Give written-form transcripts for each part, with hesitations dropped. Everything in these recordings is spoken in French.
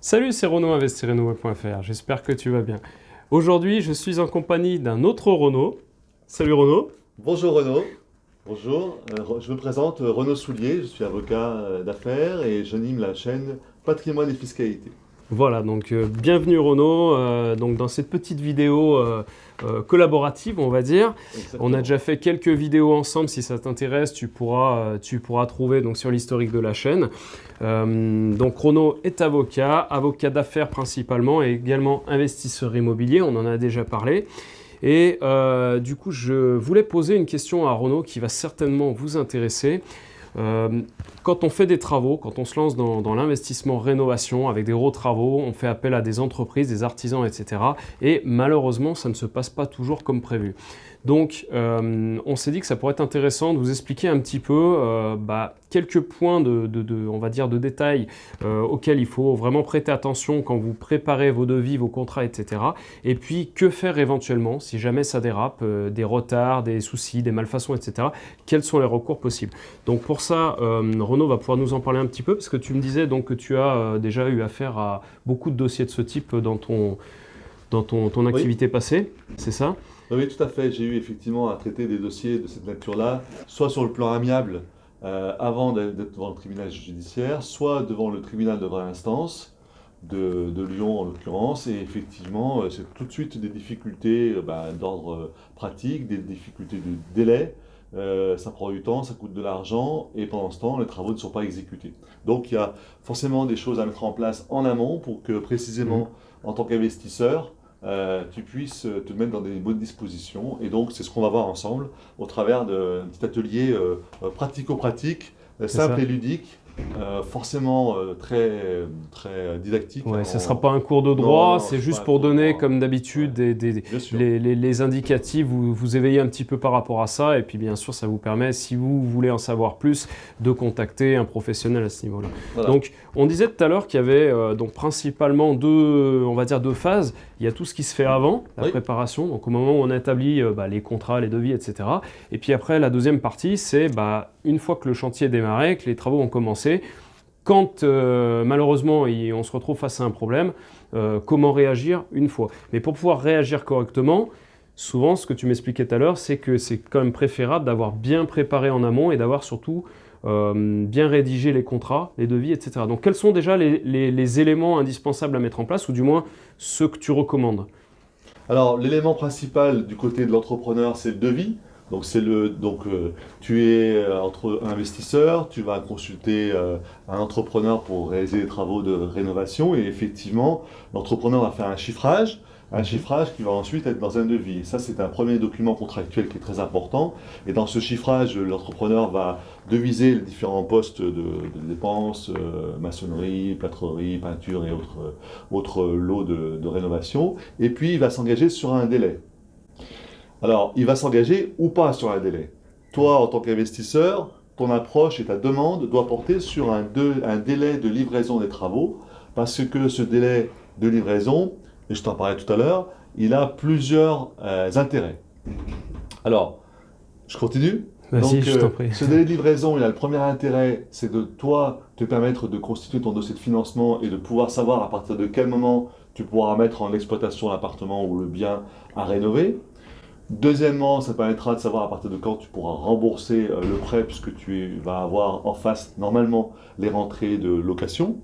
Salut, c'est Renaud, investirrenouveau.fr. J'espère que tu vas bien. Aujourd'hui, je suis en compagnie d'un autre Renaud. Salut Renaud. Bonjour Renaud, bonjour, je me présente Renaud Soulier, je suis avocat d'affaires et j'anime la chaîne Patrimoine et Fiscalité. Voilà, donc bienvenue Renaud. Donc dans cette petite vidéo collaborative, on va dire. On a Exactement. déjà fait quelques vidéos ensemble. Si ça t'intéresse, tu pourras trouver donc sur l'historique de la chaîne. Donc Renaud est avocat d'affaires principalement et également investisseur immobilier. On en a déjà parlé. Et du coup, je voulais poser une question à Renaud qui va certainement vous intéresser. Quand on fait des travaux, quand on se lance dans l'investissement rénovation avec des gros travaux, on fait appel à des entreprises, des artisans, etc. Et malheureusement, ça ne se passe pas toujours comme prévu. Donc, on s'est dit que ça pourrait être intéressant de vous expliquer un petit peu quelques points on va dire de détails auxquels il faut vraiment prêter attention quand vous préparez vos devis, vos contrats, etc. Et puis, que faire éventuellement si jamais ça dérape, des retards, des soucis, des malfaçons, etc. Quels sont les recours possibles? Donc, pour ça, Renaud va pouvoir nous en parler un petit peu parce que tu me disais donc que tu as déjà eu affaire à beaucoup de dossiers de ce type dans ton Oui, activité passée, c'est ça? oui, tout à fait, j'ai eu effectivement à traiter des dossiers de cette nature-là, soit sur le plan amiable avant d'être devant le tribunal judiciaire, soit devant le tribunal de grande instance de Lyon en l'occurrence, et effectivement c'est tout de suite des difficultés d'ordre pratique, des difficultés de délai. Ça prend du temps, ça coûte de l'argent, et pendant ce temps, les travaux ne sont pas exécutés. Donc il y a forcément des choses à mettre en place en amont pour que Mhm. précisément, en tant qu'investisseur, tu puisses te mettre dans des bonnes dispositions. Et donc c'est ce qu'on va voir ensemble au travers d'un petit atelier pratico-pratique, C'est simple ça? et ludique, forcément très didactique, hein, Ouais, ce ne sera pas un cours de Non, droit, non, c'est c'est pas juste un pour cours de donner, droit. comme Ouais, d'habitude, bien sûr. les indicatifs, vous éveiller un petit peu par rapport à ça, et puis bien sûr, ça vous permet, si vous voulez en savoir plus, de contacter un professionnel à ce niveau-là. Voilà. Donc, on disait tout à l'heure qu'il y avait donc principalement on va dire deux phases. Il y a tout ce qui se fait avant, la Oui. préparation, donc au moment où on établit les contrats, les devis, etc. Et puis après, la deuxième partie, c'est une fois que le chantier est démarré, que les travaux ont commencé, quand malheureusement on se retrouve face à un problème, comment réagir une fois. Mais pour pouvoir réagir correctement, souvent ce que tu m'expliquais tout à l'heure, c'est que c'est quand même préférable d'avoir bien préparé en amont et d'avoir surtout bien rédigé les contrats, les devis, etc. Donc quels sont déjà les éléments indispensables à mettre en place, ou du moins ceux que tu recommandes? Alors, l'élément principal du côté de l'entrepreneur, c'est le devis. Tu es entre investisseur, tu vas consulter un entrepreneur pour réaliser des travaux de rénovation et effectivement, l'entrepreneur va faire un Mhm. chiffrage qui va ensuite être dans un devis. Et ça, c'est un premier document contractuel qui est très important. Et dans ce chiffrage, l'entrepreneur va deviser les différents postes de dépenses, maçonnerie, plâtrerie, peinture et autres lots de rénovation. Et puis, il va s'engager sur un délai. Alors, il va s'engager ou pas sur un délai. Toi, en tant qu'investisseur, ton approche et ta demande doit porter sur un délai de livraison des travaux, parce que ce délai de livraison, et je t'en parlais tout à l'heure, il a plusieurs intérêts. Alors, je continue. Vas-y, je t'en prie. Ce délai de livraison, il a le premier intérêt, c'est de toi te permettre de constituer ton dossier de financement et de pouvoir savoir à partir de quel moment tu pourras mettre en exploitation l'appartement ou le bien à rénover. Deuxièmement, ça permettra de savoir à partir de quand tu pourras rembourser le prêt, puisque tu vas avoir en face normalement les rentrées de location.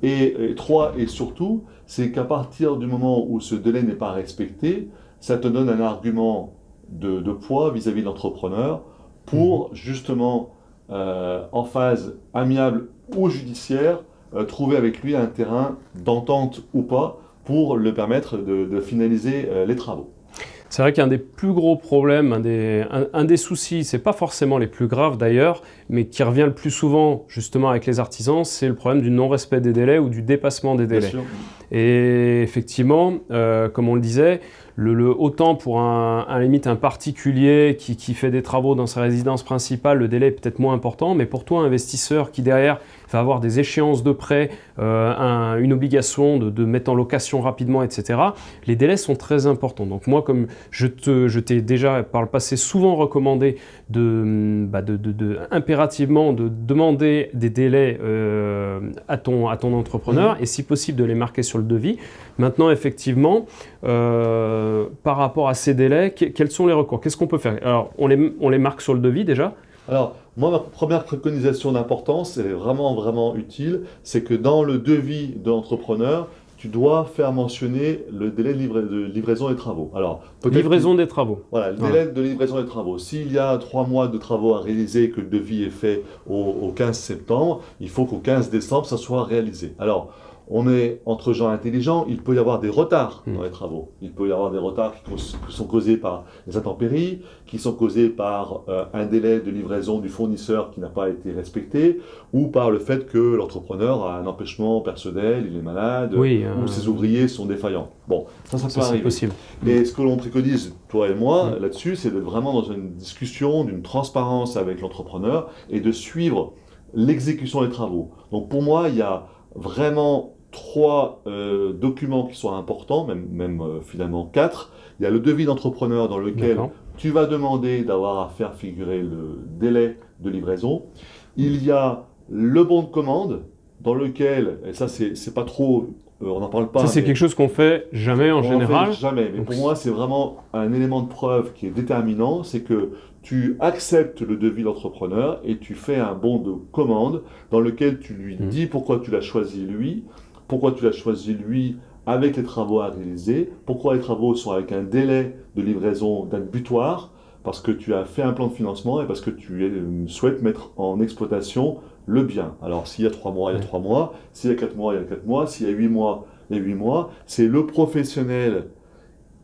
Et trois, et surtout, c'est qu'à partir du moment où ce délai n'est pas respecté, ça te donne un argument de poids vis-à-vis de l'entrepreneur Mhm. pour justement, en phase amiable ou judiciaire, trouver avec lui un terrain d'entente ou pas pour le permettre de finaliser les travaux. C'est vrai qu'un des plus gros problèmes, un des soucis, c'est pas forcément les plus graves d'ailleurs, mais qui revient le plus souvent justement avec les artisans, c'est le problème du non-respect des délais ou du dépassement des Bien délais. sûr. Et effectivement, comme on le disait, autant pour à la limite un particulier qui fait des travaux dans sa résidence principale, le délai est peut-être moins important, mais pour toi, investisseur qui derrière va avoir des échéances de prêt, une obligation de mettre en location rapidement, etc., les délais sont très importants. Donc moi, comme je t'ai déjà par le passé souvent recommandé impérativement de demander des délais à ton entrepreneur et si possible de les marquer sur le devis. Maintenant, effectivement, par rapport à ces délais, quels sont les recours? Qu'est-ce qu'on peut faire? Alors, on les marque sur le devis déjà? Alors, moi, ma première préconisation d'importance, elle est vraiment, vraiment utile, c'est que dans le devis de l'entrepreneur, tu dois faire mentionner le délai de livraison des travaux. Alors, livraison des travaux. Voilà, le délai de livraison des travaux. S'il y a 3 mois de travaux à réaliser et que le devis est fait au 15 septembre, il faut qu'au 15 décembre, ça soit réalisé. Alors, on est entre gens intelligents, il peut y avoir des retards dans les travaux. Il peut y avoir des retards qui sont causés par les intempéries, qui sont causés par un délai de livraison du fournisseur qui n'a pas été respecté, ou par le fait que l'entrepreneur a un empêchement personnel, il est malade, ou ses ouvriers sont défaillants. Bon, ça peut arriver. C'est possible. Et ce que l'on préconise, toi et moi, là-dessus, c'est d'être vraiment dans une discussion, d'une transparence avec l'entrepreneur et de suivre l'exécution des travaux. Donc pour moi, il y a vraiment 3 documents qui sont importants, même finalement 4. Il y a le devis d'entrepreneur dans lequel tu vas demander d'avoir à faire figurer le délai de livraison. Il y a le bon de commande dans lequel, et ça c'est pas trop, on n'en parle pas. Ça c'est quelque chose qu'on fait jamais en général. Fait jamais, mais pour moi c'est vraiment un élément de preuve qui est déterminant, c'est que tu acceptes le devis d'entrepreneur et tu fais un bon de commande dans lequel tu lui dis pourquoi tu l'as choisi lui, avec les travaux à réaliser, pourquoi les travaux sont avec un délai de livraison date butoir, parce que tu as fait un plan de financement et parce que tu souhaites mettre en exploitation le bien. Alors s'il y a 3 mois, il y a 3 mois, s'il y a 4 mois, il y a 4 mois, s'il y a 8 mois, il y a 8 mois, c'est le professionnel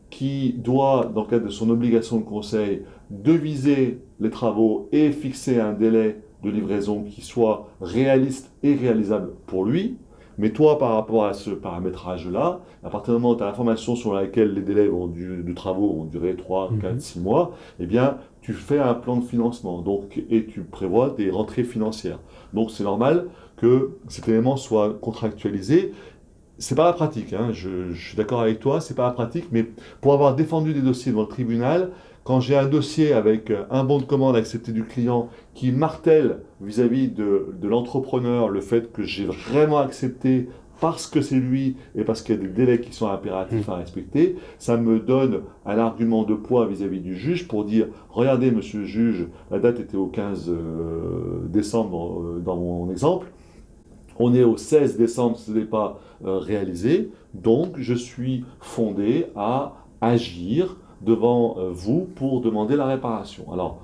qui doit, dans le cadre de son obligation de conseil, deviser les travaux et fixer un délai de livraison qui soit réaliste et réalisable pour lui. Mais toi, par rapport à ce paramétrage-là, à partir du moment où tu as l'information sur laquelle les délais de travaux vont durer 3, 4, 6 mois, eh bien, tu fais un plan de financement et tu prévois des rentrées financières. Donc, c'est normal que cet élément soit contractualisé. C'est pas la pratique, hein. Je suis d'accord avec toi, c'est pas la pratique, mais pour avoir défendu des dossiers devant le tribunal, quand j'ai un dossier avec un bon de commande accepté du client qui martèle vis-à-vis de l'entrepreneur le fait que j'ai vraiment accepté parce que c'est lui et parce qu'il y a des délais qui sont impératifs à respecter, ça me donne un argument de poids vis-à-vis du juge pour dire « Regardez, monsieur le juge, la date était au 15 décembre dans mon exemple, on est au 16 décembre, ce n'est pas réalisé, donc je suis fondé à agir devant vous pour demander la réparation. » Alors,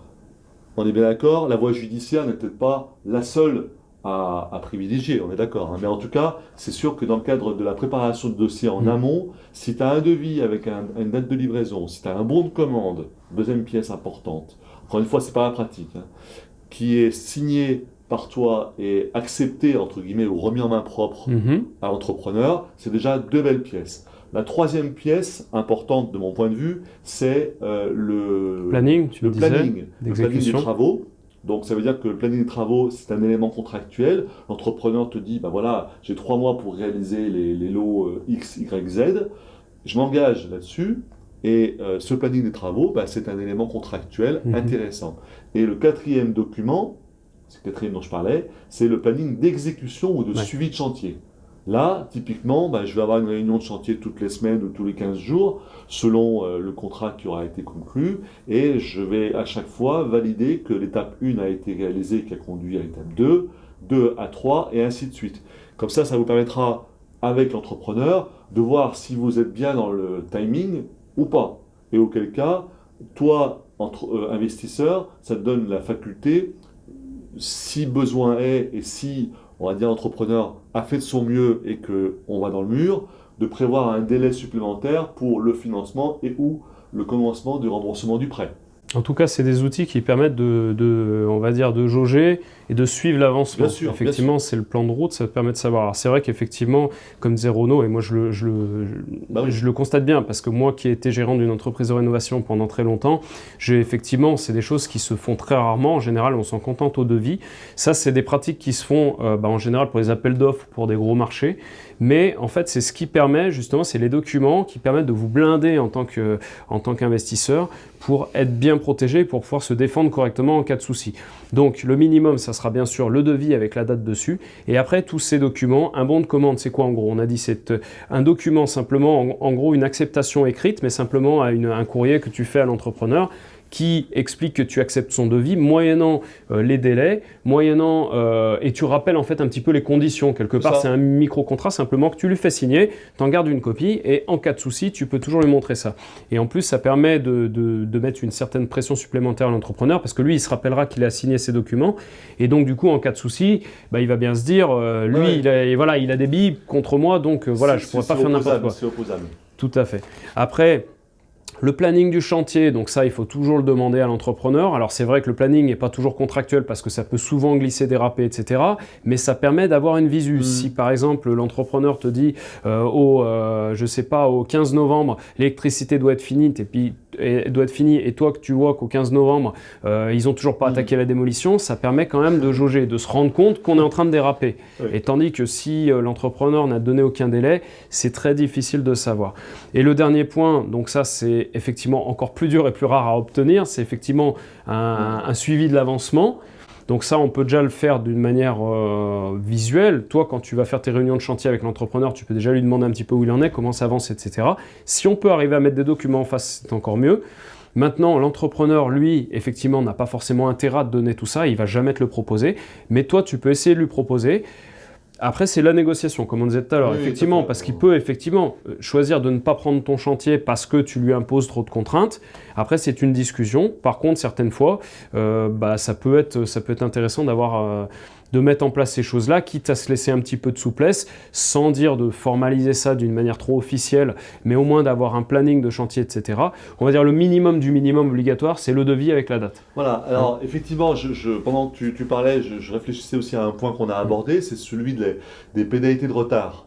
on est bien d'accord, la voie judiciaire n'est peut-être pas la seule à privilégier, on est d'accord. Hein, mais en tout cas, c'est sûr que dans le cadre de la préparation de dossier en amont, si tu as un devis avec une date de livraison, si tu as un bon de commande, deuxième pièce importante, encore une fois, c'est pas la pratique, hein, qui est signé par toi et accepté, entre guillemets, ou remis en main propre à l'entrepreneur, c'est déjà 2 belles pièces. La 3e pièce, importante de mon point de vue, c'est le planning des travaux. Donc ça veut dire que le planning des travaux, c'est un élément contractuel. L'entrepreneur te dit, ben voilà, j'ai 3 mois pour réaliser les lots X, Y, Z. Je m'engage là-dessus. Et ce planning des travaux, ben, c'est un élément contractuel intéressant. Et le 4e document, c'est le 4e dont je parlais, c'est le planning d'exécution ou de suivi de chantier. Là, typiquement, ben, je vais avoir une réunion de chantier toutes les semaines ou tous les 15 jours, selon le contrat qui aura été conclu, et je vais à chaque fois valider que l'étape 1 a été réalisée, qui a conduit à l'étape 2, 2 à 3, et ainsi de suite. Comme ça vous permettra, avec l'entrepreneur, de voir si vous êtes bien dans le timing ou pas. Et auquel cas, toi, investisseur, ça te donne la faculté, si besoin est, et si, on va dire, l'entrepreneur a fait de son mieux et qu'on va dans le mur, de prévoir un délai supplémentaire pour le financement et ou le commencement du remboursement du prêt. En tout cas, c'est des outils qui permettent on va dire, de jauger et de suivre l'avancement. Bien sûr, Effectivement, c'est le plan de route, ça te permet de savoir. Alors c'est vrai qu'effectivement, comme disait Renaud, et moi je le constate bien, parce que moi qui ai été gérant d'une entreprise de rénovation pendant très longtemps, effectivement, c'est des choses qui se font très rarement. En général, on s'en contente au devis. Ça, c'est des pratiques qui se font en général pour les appels d'offres, pour des gros marchés. Mais en fait, c'est ce qui permet, justement, c'est les documents qui permettent de vous blinder en tant qu'investisseur pour être bien protégé, pour pouvoir se défendre correctement en cas de souci. Donc, le minimum, ça sera bien sûr le devis avec la date dessus. Et après, tous ces documents, un bon de commande, c'est quoi en gros? On a dit c'est un document simplement, en gros, une acceptation écrite, mais simplement un courrier que tu fais à l'entrepreneur qui explique que tu acceptes son devis, moyennant les délais, et tu rappelles en fait un petit peu les conditions. Quelque part, c'est un micro-contrat simplement que tu lui fais signer, tu en gardes une copie et en cas de souci, tu peux toujours lui montrer ça. Et en plus, ça permet de mettre une certaine pression supplémentaire à l'entrepreneur parce que lui, il se rappellera qu'il a signé ses documents et donc du coup, en cas de souci, il va bien se dire, lui, il a des billes contre moi, donc je ne pourrais pas faire n'importe quoi. C'est opposable. Tout à fait. Après, le planning du chantier, donc ça, il faut toujours le demander à l'entrepreneur. Alors, c'est vrai que le planning n'est pas toujours contractuel parce que ça peut souvent glisser, déraper, etc. Mais ça permet d'avoir une visu. Si, par exemple, l'entrepreneur te dit au 15 novembre, l'électricité doit être finie, et toi, que tu vois qu'au 15 novembre, ils n'ont toujours pas attaqué la démolition, ça permet quand même de jauger, de se rendre compte qu'on est en train de déraper. Oui. Et tandis que si l'entrepreneur n'a donné aucun délai, c'est très difficile de savoir. Et le dernier point, donc ça, c'est effectivement encore plus dur et plus rare à obtenir, c'est effectivement un suivi de l'avancement. Donc ça, on peut déjà le faire d'une manière visuelle. Toi, quand tu vas faire tes réunions de chantier avec l'entrepreneur, tu peux déjà lui demander un petit peu où il en est, comment ça avance, etc. Si on peut arriver à mettre des documents en face, c'est encore mieux. Maintenant, l'entrepreneur, lui, effectivement, n'a pas forcément intérêt à te donner tout ça, il ne va jamais te le proposer. Mais toi, tu peux essayer de lui proposer. Après, c'est la négociation, comme on disait tout à l'heure, oui, effectivement, parce qu'il peut effectivement choisir de ne pas prendre ton chantier parce que tu lui imposes trop de contraintes. Après, c'est une discussion. Par contre, certaines fois, ça peut être intéressant de mettre en place ces choses-là, quitte à se laisser un petit peu de souplesse, sans dire de formaliser ça d'une manière trop officielle, mais au moins d'avoir un planning de chantier, etc. On va dire le minimum du minimum obligatoire, c'est le devis avec la date. Voilà, alors effectivement, pendant que tu parlais, je réfléchissais aussi à un point qu'on a abordé, c'est celui des pénalités de retard.